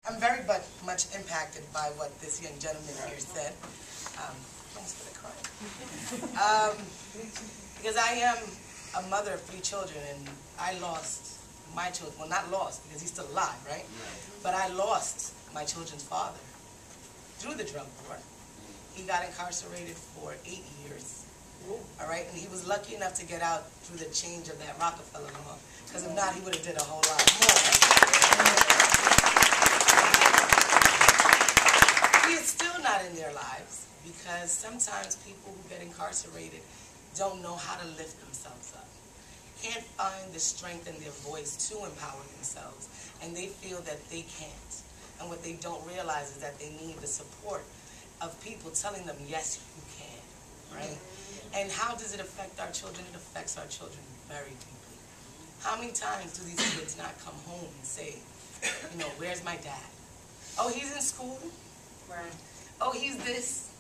I'm very much impacted by what this young gentleman here said. Almost gonna cry. Because I am a mother of 3 children, and I lost my children. Well, not lost, because he's still alive, right? But I lost my children's father through the drug war. He got incarcerated for 8 years. All right, and he was lucky enough to get out through the change of that Rockefeller law, because if not, he would have did a whole lot more. He is still not in their lives, because sometimes people who get incarcerated don't know how to lift themselves up, can't find the strength in their voice to empower themselves, and they feel that they can't. And what they don't realize is that they need the support of people telling them, yes, you can, right? And how does it affect our children? It affects our children very deeply. How many times do these kids not come home and say, you know, where's my dad? Oh, he's in school. Right. Oh, he's this.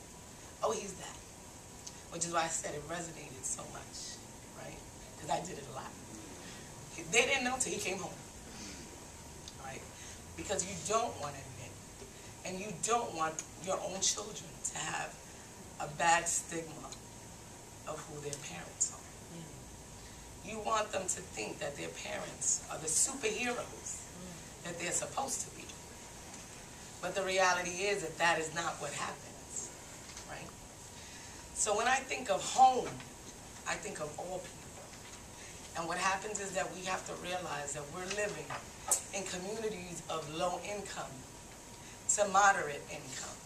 Oh, he's that. Which is why I said it resonated so much, right? Because I did it a lot. They didn't know till he came home, right? Because you don't want to admit, and you don't want your own children to have a bad stigma of who their parents are. You want them to think that their parents are the superheroes that they're supposed to be. But the reality is that that is not what happens, right? So when I think of home, I think of all people. And what happens is that we have to realize that we're living in communities of low income to moderate income.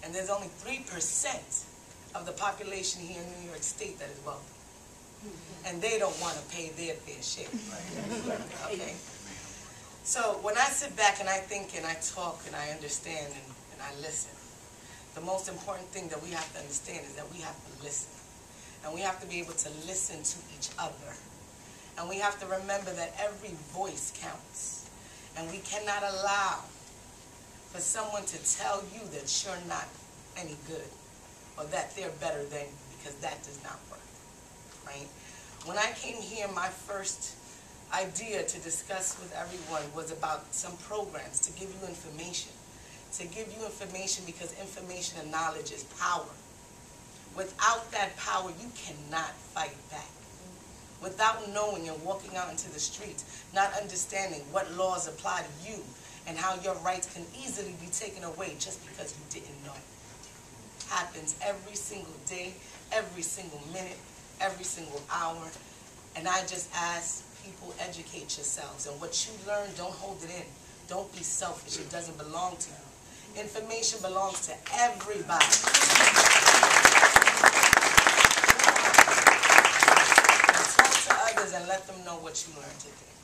And there's only 3% of the population here in New York State that is wealthy. And they don't want to pay their fair share, right? Okay? So when I sit back and I think and I talk and I understand and I listen, the most important thing that we have to understand is that we have to listen. And we have to be able to listen to each other. And we have to remember that every voice counts. And we cannot allow for someone to tell you that you're not any good or that they're better than you, because that does not work, right? When I came here, my first idea to discuss with everyone was about some programs to give you information. To give you information, because information and knowledge is power. Without that power, you cannot fight back. Without knowing and walking out into the streets, not understanding what laws apply to you and how your rights can easily be taken away just because you didn't know. Happens every single day, every single minute, every single hour. And I just ask people, educate yourselves. And what you learn, don't hold it in. Don't be selfish. It doesn't belong to you. Information belongs to everybody. And talk to others and let them know what you learned today.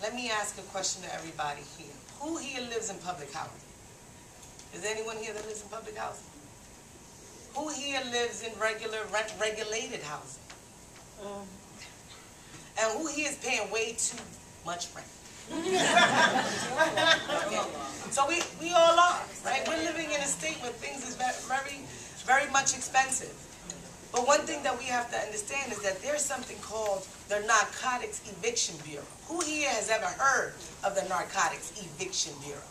Let me ask a question to everybody here. Who here lives in public housing? Is there anyone here that lives in public housing? Who here lives in regular rent-regulated housing? And who here is paying way too much rent? Okay. So we all are, right? We're living in a state where things is very much expensive. But one thing that we have to understand is that there's something called the Narcotics Eviction Bureau. Who here has ever heard of the Narcotics Eviction Bureau?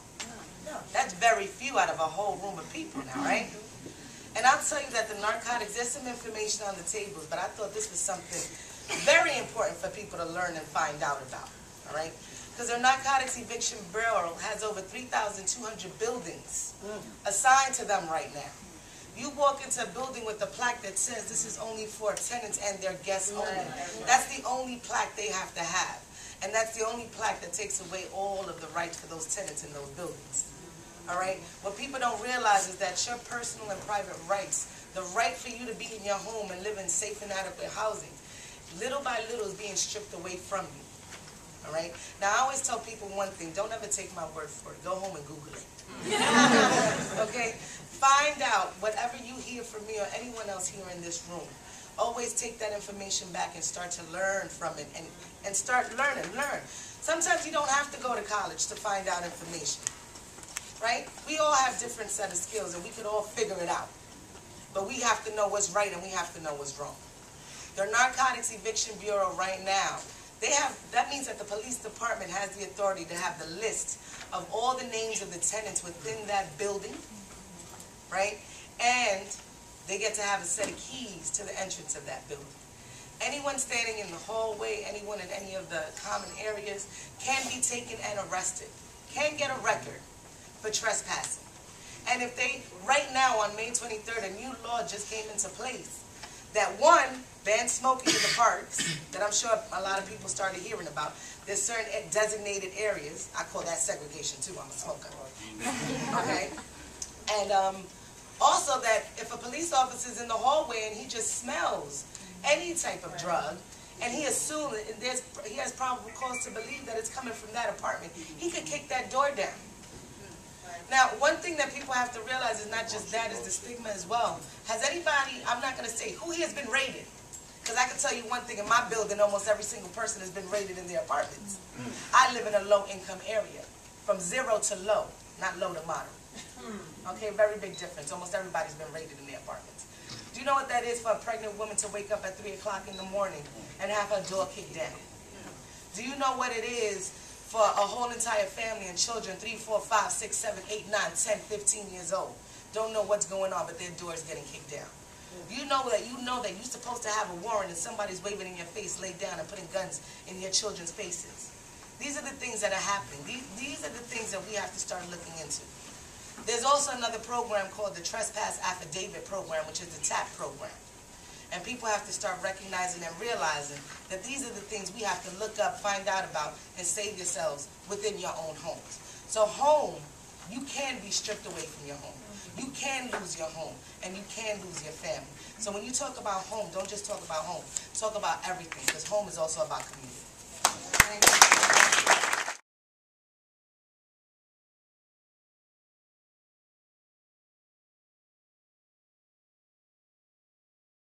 No. That's very few out of a whole room of people now, right? And I'll tell you that the narcotics, there's some information on the tables, but I thought this was something very important for people to learn and find out about, all right? Because the Narcotics Eviction Bureau has over 3,200 buildings assigned to them right now. You walk into a building with a plaque that says this is only for tenants and their guests only. That's the only plaque they have to have. And that's the only plaque that takes away all of the rights for those tenants in those buildings. All right? What people don't realize is that your personal and private rights, the right for you to be in your home and live in safe and adequate housing, little by little is being stripped away from you. All right? Now, I always tell people one thing. Don't ever take my word for it. Go home and Google it. Okay? Find out whatever you hear from me or anyone else here in this room. Always take that information back and start to learn from it and start learning. Learn. Sometimes you don't have to go to college to find out information. Right? We all have different set of skills and we could all figure it out. But we have to know what's right and we have to know what's wrong. The Narcotics Eviction Bureau right now, that means that the police department has the authority to have the list of all the names of the tenants within that building, right? And they get to have a set of keys to the entrance of that building. Anyone standing in the hallway, anyone in any of the common areas can be taken and arrested, can get a record for trespassing. And if they, right now on May 23rd, a new law just came into place that ban smoking in the parks, that I'm sure a lot of people started hearing about. There's certain designated areas. I call that segregation too. I'm a smoker. Okay? And also that if a police officer is in the hallway and he just smells any type of drug, and he assumes he has probable cause to believe that it's coming from that apartment, he could kick that door down. Now, one thing that people have to realize is not just that, is the stigma as well. Has anybody, I'm not going to say who here has been raided, because I can tell you one thing, in my building, almost every single person has been raided in their apartments. I live in a low-income area, from zero to low, not low to moderate. Okay, very big difference. Almost everybody's been raided in their apartments. Do you know what that is for a pregnant woman to wake up at 3 o'clock in the morning and have her door kicked down? Do you know what it is for a whole entire family and children, 3, 4, 5, 6, 7, 8, 9, 10, 15 years old, don't know what's going on, but their door is getting kicked down? You know that you're supposed to have a warrant and somebody's waving in your face, laid down and putting guns in your children's faces. These are the things that are happening. These are the things that we have to start looking into. There's also another program called the Trespass Affidavit Program, which is the TAP program. And people have to start recognizing and realizing that these are the things we have to look up, find out about, and save yourselves within your own homes. So home, you can be stripped away from your home. You can lose your home, and you can lose your family. So when you talk about home, don't just talk about home. Talk about everything, because home is also about community. Thank you.